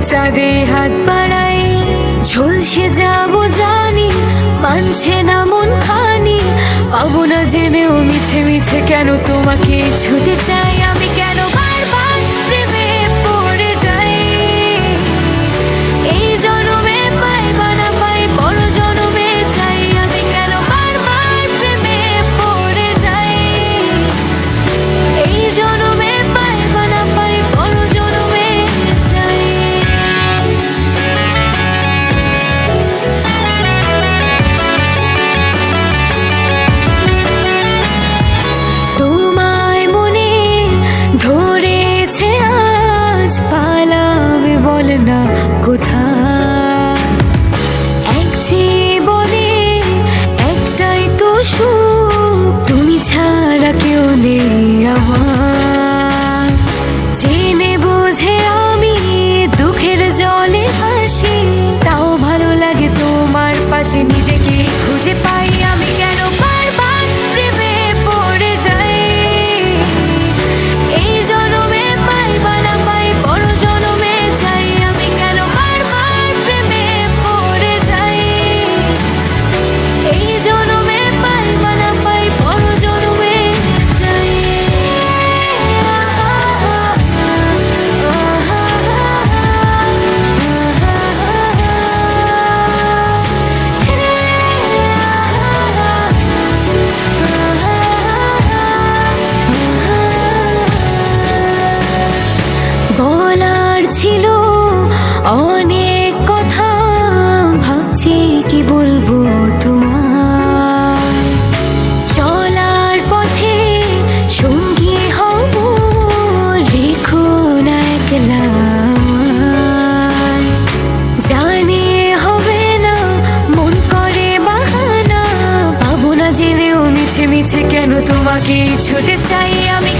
চাঁদে হাত বাড়াই, ঝলসে যাবো জানি, মানছে না মন খানি। পাবো না জেনেও মিছে মিছে কেন তোমাকে ছুতে চাই আমি, কেন বারবার প্রেমে পড়ে যাই। এই জনমে পাই বা না পাই, বড় জনমে চাই আমি, কেন বারবার প্রেমে পড়ে যাই। এই জনমে পাই বা না পাই, বড় জনমে চাই। তোমায় মনে ধরেছে আজ, পালাবে বল না কোথায়। এক জীবনে একটাই তো সুখ, তুমি ছাড়া কেউ নেই আমার। জেনে বুঝে আমি দুঃখের জলে ভাসি, তাও ভালো লাগে তোমার পাশে নিজেকে খুঁজে পাই আমি, কেন বারবার প্রেমে পড়ে যাই। এই জনমে পাই বা না পাই, বড় জনমে চাই আমি, কেন বারবার প্রেমে পড়ে যাই। এই জনমে পাই বা না পাই, বড় জনমে চাই। বলার ছিল অনেক কথা, ভাবছি কি বলবো তোমার। চলার পথে সঙ্গী হব, রেখো না একলা আমায়। জানি হবে না, মন করে বাহানা, পাবো না জেনেও মিছে মিছে কেন তোমাকে ছুটে চাই আমি,